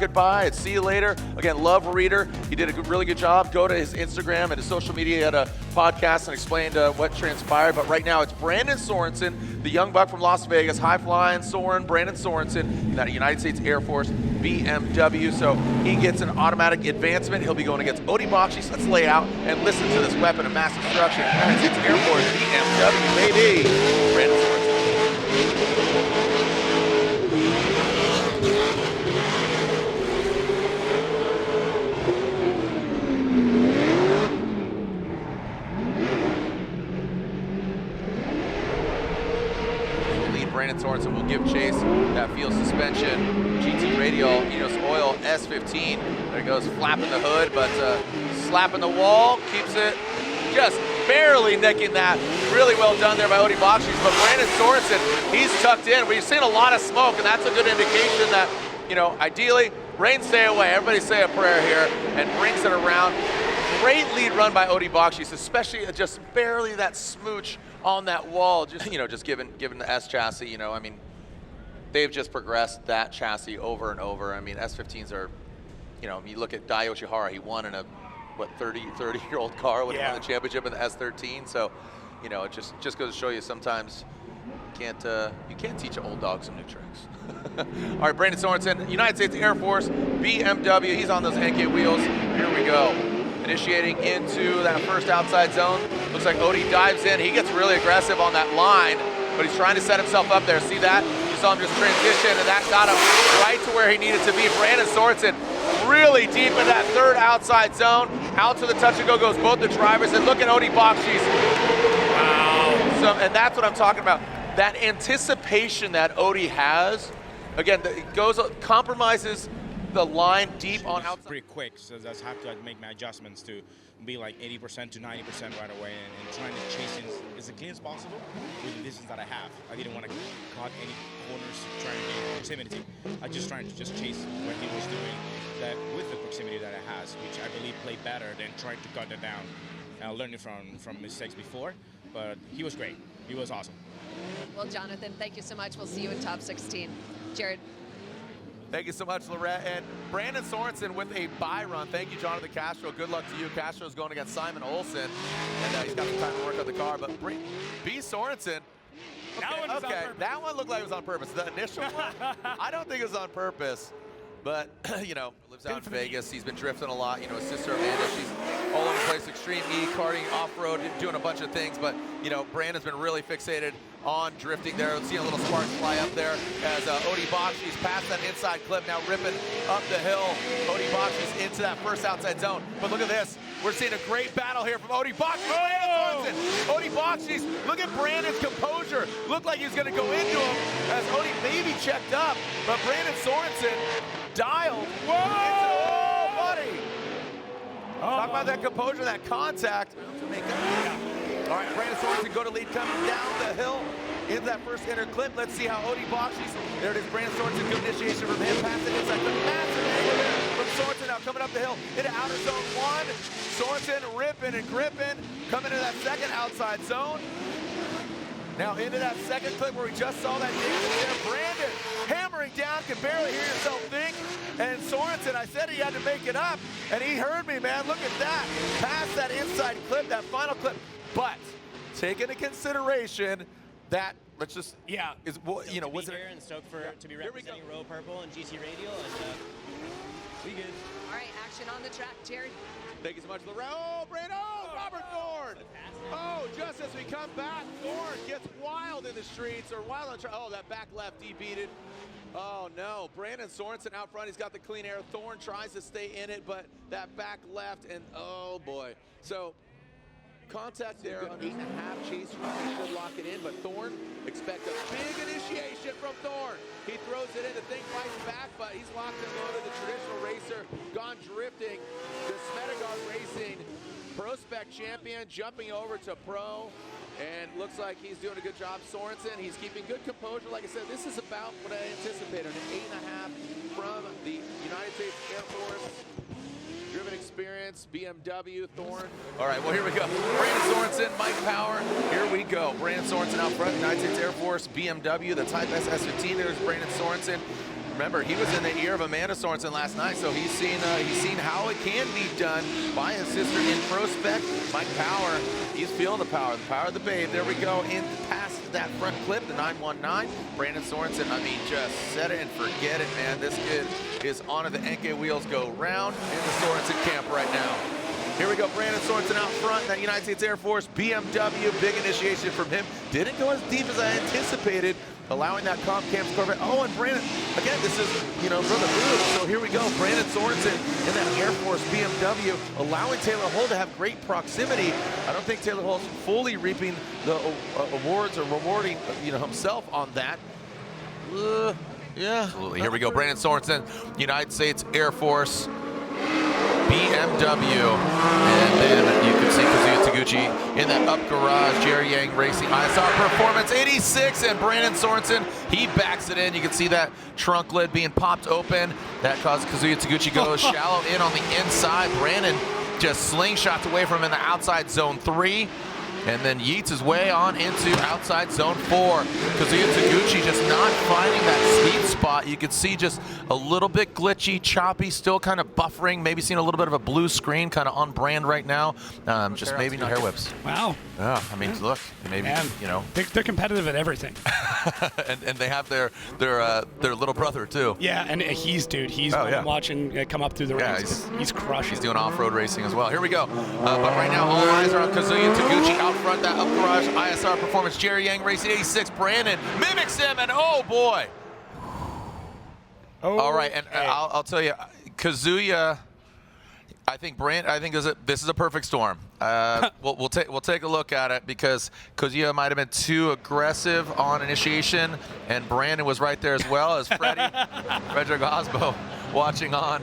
goodbye. It's see you later. Again, love Reader. He did a really good job. Go to his Instagram and his social media. He had a podcast and explained what transpired. But right now, it's Branden Sorensen, the young buck from Las Vegas, high-flying Soren, Branden Sorensen, United States Air Force, BMW. So he gets an automatic advancement. He'll be going against Bakchis. Let's lay out and listen to this weapon of mass destruction. United States Air Force, BMW, baby. Branden Sorensen. Branden Sorensen will give chase. That field suspension, GT radial, Enos oil, S15. There he goes, flapping the hood, but slapping the wall, keeps it just barely nicking that. Really well done there by Bakchis. But Branden Sorensen, he's tucked in. We've seen a lot of smoke, and that's a good indication that, ideally, rain stay away. Everybody say a prayer here, and brings it around. Great lead run by Bakchis, especially just barely that smooch on that wall, just given the S chassis, I mean, they've just progressed that chassis over and over. I mean, S15s are, you look at Dai Yoshihara, he won in a, 30-year-old car when he won the championship in the S13. So, it just goes to show you sometimes you can't teach an old dog some new tricks. All right, Branden Sorensen, United States Air Force, BMW, he's on those NK wheels. Here we go. Initiating into that first outside zone. Looks like Odie dives in. He gets really aggressive on that line, but he's trying to set himself up there. See that? You saw him just transition, and that got him right to where he needed to be. Branden Sorensen really deep in that third outside zone. Out to the touch and go goes both the drivers, and look at Bakchis. Wow. And that's what I'm talking about. That anticipation that Odie has, again, it compromises the line deep on outside. Pretty quick, so I just have to make my adjustments to be like 80% to 90% right away, and trying to chase in as clean as possible with the distance that I have. I didn't want to cut any corners trying to gain proximity. I just trying to chase what he was doing that with the proximity that it has, which I believe played better than trying to cut it down. Learning from mistakes before, but he was great. He was awesome. Well, Jonathan, thank you so much. We'll see you in top 16. Jared. Thank you so much, Lorette. And Branden Sorensen with a bye run. Thank you, Jonathan Castro. Good luck to you. Castro's going against Simon Olsen, and he's got some time to work on the car. But B. Sorensen, okay, that one looked like it was on purpose. The initial one, I don't think it was on purpose. But, lives out in Vegas. He's been drifting a lot. His sister Amanda, she's all over the place, extreme E, karting, off-road, doing a bunch of things. But, Branden's been really fixated on drifting there. Let's see a little spark fly up there as Bakchis past that inside clip, now ripping up the hill. Bakchis into that first outside zone. But look at this. We're seeing a great battle here from Bakchis. Bakchis, look at Branden's composure. Looked like he was going to go into him as maybe checked up. But Branden Sorensen dialed. Whoa, buddy. Talk about that composure, that contact. All right, Branden Sorensen go to lead coming down the hill into that first inner clip. Let's see how Bakchis, there it is, Branden Sorensen, good initiation from him, past the inside, the massive angle there from Sorensen now coming up the hill into outer zone one. Sorensen ripping and gripping, coming into that second outside zone. Now into that second clip where we just saw that damage there. Branden hammering down, can barely hear himself think. And Sorensen, I said he had to make it up, and he heard me, man. Look at that. Past that inside clip, that final clip. But take into consideration that, let's just, is was it here and stoked to be representing Row Purple and GT Radial, and we good. All right, action on the track, Jared. Thank you so much, Lorraine. Oh, Branden, Robert Thorne. Oh, just as we come back, Thorne gets wild in the streets, or wild on the track. Oh, that back left debeated. Oh no, Branden Sorensen out front, he's got the clean air. Thorne tries to stay in it, but that back left, and oh boy. So, contact there on 8.5 chase run, should lock it in, but Thorne, expect a big initiation from Thorne. He throws it in, the thing fights back, but he's locked and loaded. The traditional racer gone drifting. The Smedegard Racing Prospect champion jumping over to pro, and looks like he's doing a good job. Sorensen, he's keeping good composure. Like I said, this is about what I anticipated, an 8.5 from the United States Air Force. Driven experience, BMW, Thorne. All right, well, here we go. Branden Sorensen, Mike Power. Here we go. Branden Sorensen out front, United States Air Force, BMW, the Type S S15. There's Branden Sorensen. remember, he was in the ear of Amanda Sorensen last night, so he's seen how it can be done by his sister in Prospect. Mike Power, he's feeling the power of the babe. There we go, in past that front clip, the 919. Branden Sorensen, I mean, just set it and forget it, man. This kid is on it. The NK wheels go round in the Sorensen camp right now. Here we go, Branden Sorensen out front, that United States Air Force BMW, big initiation from him. Didn't go as deep as I anticipated, allowing that comp camps Corvette. Oh, and Branden, again, this is, you know, for the move. So here we go, Branden Sorensen in that Air Force BMW, allowing Taylor Hull to have great proximity. I don't think Taylor Hull's fully reaping the awards or rewarding, you know, himself on that. Yeah. Absolutely. Here we go, Branden Sorensen, United States Air Force BMW, and then you can see Kazuya Taguchi in that up garage, Jerry Yang Racing ISR Performance 86, and Branden Sorensen, he backs it in. You can see that trunk lid being popped open. That caused Kazuya Taguchi go shallow in on the inside. Branden just slingshots away from him in the outside zone 3. And then yeets his way on into outside zone 4. Kazuya Taguchi just not finding that sweet spot. You could see just a little bit glitchy, choppy, still kind of buffering, maybe seeing a little bit of a blue screen, kind of on brand right now. Just maybe not hair whips. Wow. Yeah, I mean, look, maybe, man, you know. They're competitive at everything. and they have their little brother, too. Yeah, and he's I'm watching come up through the ranks. He's crushing. He's doing off-road racing as well. Here we go. But right now, all eyes are on Kazuya Taguchi out front, that up garage ISR Performance, Jerry Yang Racing 86. Branden mimics him, and oh boy. Oh, all right, and I'll tell you, Kazuya, I think this is a perfect storm. We'll take a look at it, because Kazuya might have been too aggressive on initiation, and Branden was right there as well as Frederick Aasbo watching on.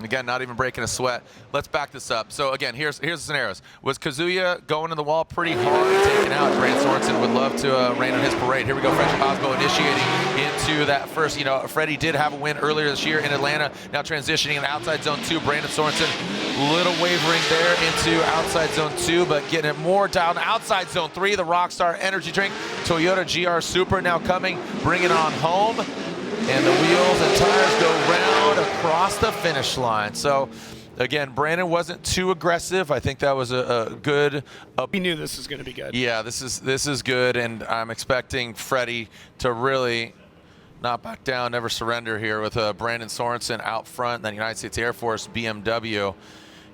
Again, not even breaking a sweat. Let's back this up. So again, here's the scenarios. Was Kazuya going to the wall pretty hard and taken out? Branden Sorensen would love to rain on his parade. Here we go, Frederick Aasbo initiating into that first. You know, Freddie did have a win earlier this year in Atlanta. Now transitioning in outside zone 2. Branden Sorensen, little wavering there into outside zone 2, but getting it more down outside zone 3. The Rockstar Energy Drink, Toyota GR Super now coming, bringing it on home. And the wheels and tires go round across the finish line. So, again, Branden wasn't too aggressive. I think that was a good. We knew this was going to be good. Yeah, this is good, and I'm expecting Freddie to really not back down, never surrender here with Branden Sorensen out front, then United States Air Force BMW.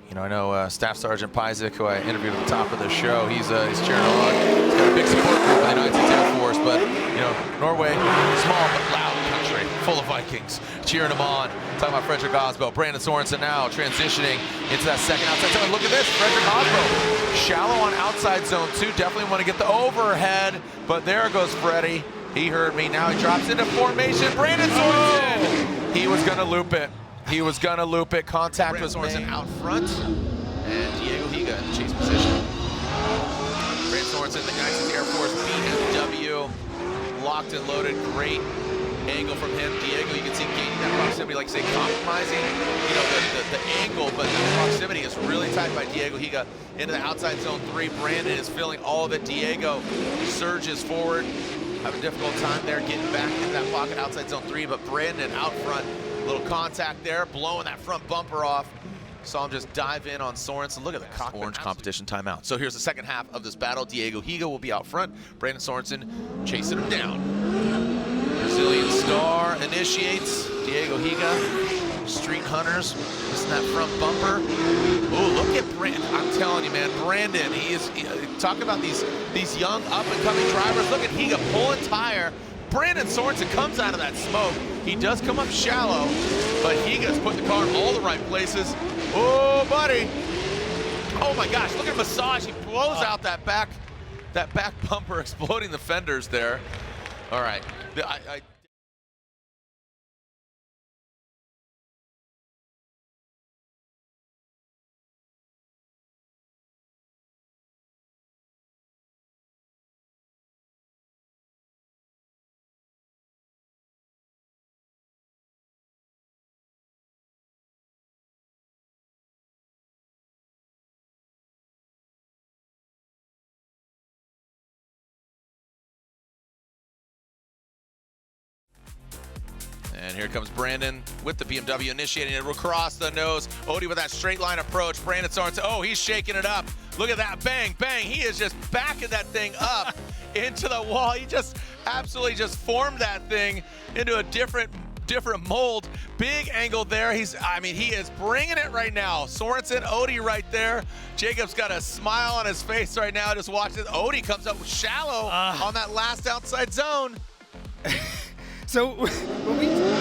You know, I know Staff Sergeant Pizek, who I interviewed at the top of the show, he's cheering along. He's got a big support group in the United States Air Force, but, you know, Norway, small but loud country, full of Vikings, cheering him on. Talking about Frederick Aasbo. Branden Sorensen now transitioning into that second outside zone. Look at this, Frederick Aasbo, shallow on outside zone 2. Definitely want to get the overhead, but there goes Freddie. He heard me. Now he drops into formation. Branden Sorensen, he was going to loop it. He was going to loop it. Contact was made. Out front. And Diego Higa in the chase position. Branden Sorensen, the United States Air Force BMW. Locked and loaded. Great angle from him. Diego, you can see gaining that proximity, like say compromising, you know, the angle, but the proximity is really tight by Diego Higa into the outside zone 3. Branden is filling all of it. Diego surges forward. Having a difficult time there getting back into that pocket outside zone 3, but Branden out front. Little contact there, blowing that front bumper off. Saw him just dive in on Sorensen. Look at the cockpit. Orange competition timeout. So here's the second half of this battle. Diego Higa will be out front. Branden Sorensen chasing him down. Brazilian Star initiates. Diego Higa, Street Hunters, missing that front bumper. Oh, look at Branden. I'm telling you, man, Branden, talk about these young up-and-coming drivers. Look at Higa pulling tire. Branden Sorensen comes out of that smoke. He does come up shallow, but Higa's putting the car in all the right places. Oh, buddy. Oh my gosh, look at Massage. He blows out that back bumper, exploding the fenders there. All right. And here comes Branden with the BMW initiating it across the nose. Odie with that straight line approach. Branden Sorensen, oh, he's shaking it up. Look at that, bang, bang. He is just backing that thing up into the wall. He just absolutely just formed that thing into a different mold. Big angle there. He is bringing it right now. Sorensen, Odie right there. Jacob's got a smile on his face right now. Just watch this. Odie comes up shallow on that last outside zone. So when we anticipated,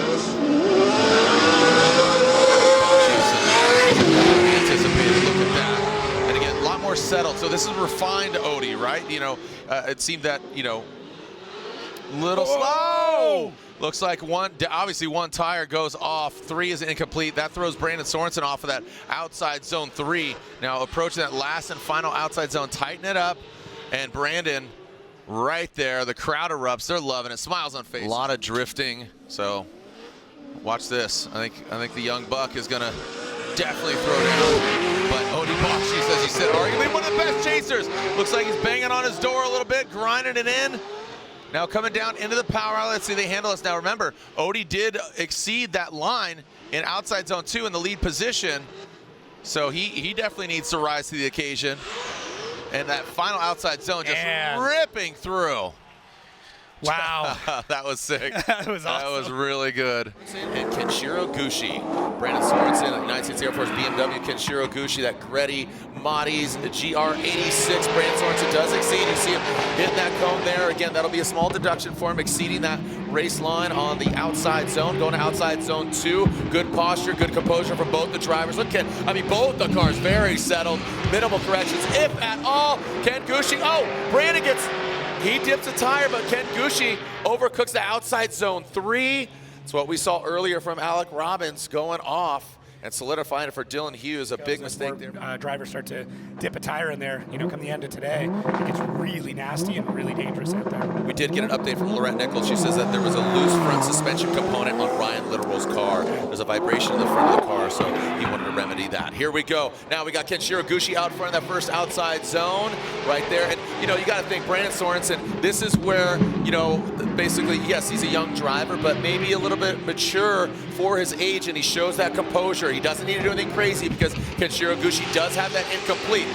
look at that. And again, a lot more settled. So this is refined Odie, right? You know, it seemed that, you know, little slow. Looks like obviously one tire goes off. 3 is incomplete. That throws Branden Sorensen off of that outside zone 3. Now approaching that last and final outside zone, tighten it up, and Branden right there. The crowd erupts. They're loving it. Smiles on face. A lot of drifting. So watch this. I think the young buck is gonna definitely throw down. But Odie Bakchis, as you said, arguably one of the best chasers. Looks like he's banging on his door a little bit, grinding it in. Now coming down into the power outlet. Let's see, they handle us. Now remember, Odie did exceed that line in outside zone 2 in the lead position. So he definitely needs to rise to the occasion. And that final outside zone just ripping through. Wow. That was sick. That was awesome. That was really good. And Kenshiro Gushi, Branden Sorensen, United States Air Force BMW, Kenshiro Gushi, that Gretty Motti's GR86. Branden Sorensen does exceed. You see him hitting that cone there. Again, that'll be a small deduction for him, exceeding that race line on the outside zone, going to outside zone 2. Good posture, good composure from both the drivers. Look at, both the cars very settled. Minimal corrections, if at all. Ken Gushi, Branden he dips a tire, but Ken Gushi overcooks the outside zone 3. It's what we saw earlier from Alec Robbins going off and solidifying it for Dylan Hughes. A big mistake there. Drivers start to dip a tire in there, come the end of today. It gets really nasty and really dangerous out there. We did get an update from Lorette Nichols. She says that there was a loose front suspension component on Ryan Litterall's car. There's a vibration in the front of the car, so he wanted to remedy that. Here we go. Now we got Kenshiro Gushi out front in that first outside zone right there. And, you got to think, Branden Sorensen, this is where, basically, yes, he's a young driver, but maybe a little bit mature for his age, and he shows that composure. He doesn't need to do anything crazy because Kenshiro Gushi does have that incomplete.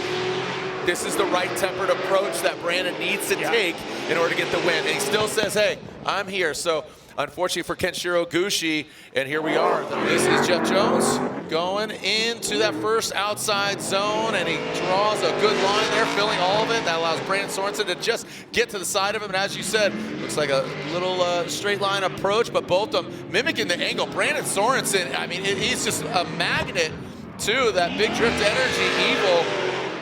This is the right tempered approach that Branden needs to take in order to get the win. And he still says, hey, I'm here. So unfortunately for Kenshiro Gushi, and here we are. This is Jeff Jones going into that first outside zone, and he draws a good line there, filling all of it. That allows Branden Sorensen to just get to the side of him. And as you said, looks like a little straight line approach, but both of them mimicking the angle. Branden Sorensen, he's just a magnet to that big drift energy. Evil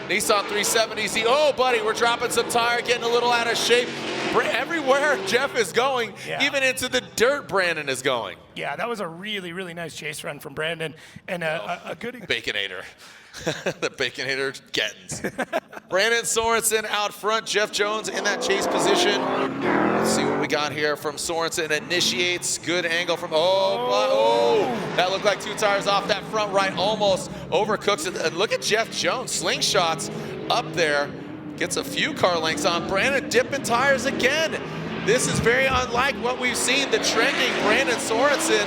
Nissan 370Z. Oh, buddy, we're dropping some tire, getting a little out of shape. Everywhere Jeff is going, even into the dirt, Branden is going. Yeah, that was a really, really nice chase run from Branden, and a good Baconator. The Baconator Gettins. Branden Sorensen out front, Jeff Jones in that chase position. Let's see what we got here from Sorensen. Initiates, good angle from, that looked like 2 tires off that front right, almost overcooks it. And look at Jeff Jones, slingshots up there. Gets a few car lengths on. Branden dipping tires again. This is very unlike what we've seen, the trending Branden Sorensen.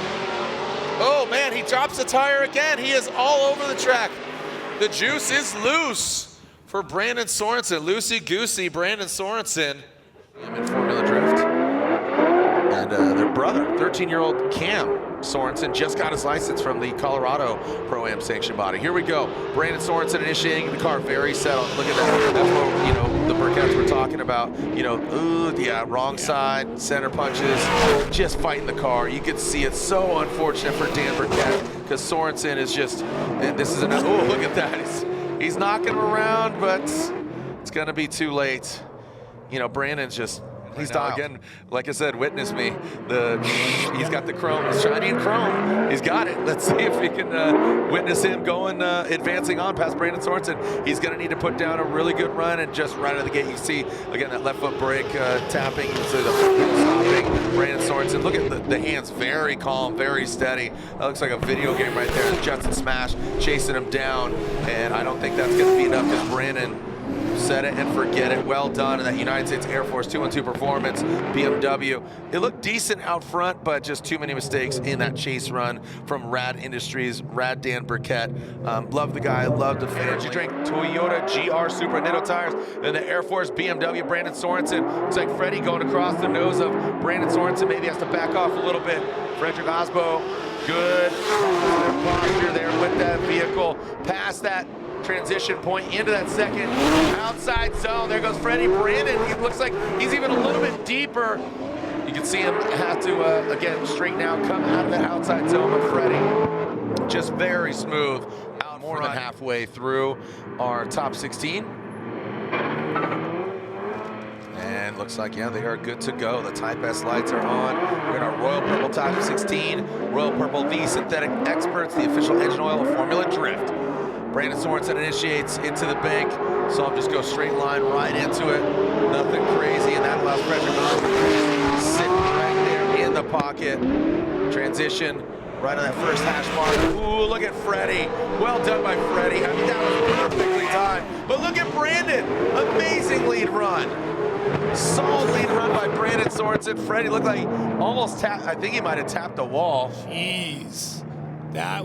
Oh man, he drops a tire again. He is all over the track. The juice is loose for Branden Sorensen. Loosey-goosey Branden Sorensen. In Formula Drift. And their brother, 13-year-old Cam Sorensen, just got his license from the Colorado Pro-Am sanction body. Here we go. Branden Sorensen initiating the car, very settled. Look at that. That's what, the Burketts were talking about. Wrong side, center punches, just fighting the car. You could see it's so unfortunate for Dan Burkett because Sorensen is just, this is another, look at that. He's knocking him around, but it's going to be too late. Branden's just, he's dialed. Again, like I said, witness me. He's got the chrome, shiny and chrome. He's got it. Let's see if we can witness him going, advancing on past Branden Sorensen. He's going to need to put down a really good run, and just right out of the gate, you see, again, that left foot brake tapping. You see the front wheel stopping. Branden Sorensen, look at the hands, very calm, very steady. That looks like a video game right there. Justin Smash chasing him down, and I don't think that's going to be enough because Branden Set it and forget it. Well done in that United States Air Force 2-1-2 performance. BMW. It looked decent out front, but just too many mistakes in that chase run from Rad Industries, Rad Dan Burkett. Love the guy, love the energy drink. Toyota GR Super Nitto tires. Then the Air Force BMW, Branden Sorensen. Looks like Freddie going across the nose of Branden Sorensen. Maybe has to back off a little bit. Frederick Aasbo, good posture there with that vehicle. Past that transition point into that second outside zone. There goes Freddie. Branden, he looks like he's even a little bit deeper. You can see him have to, again, straighten out, come out of that outside zone. But Freddie, just very smooth out more than halfway through our top 16. And looks like, yeah, they are good to go. The Type S lights are on. We're in our Royal Purple Top 16. Royal Purple, the synthetic experts, the official engine oil of Formula Drift. Branden Sorensen initiates into the bank. Saw him just go straight line right into it. Nothing crazy, and that allows Frederick to sit right there in the pocket. Transition right on that first hash mark. Ooh, look at Freddie. Well done by Freddie. I mean, that was perfectly timed. But look at Branden. Amazing lead run. Solid lead run by Branden Sorensen. Freddie looked like he almost tapped. I think he might have tapped the wall. Jeez. That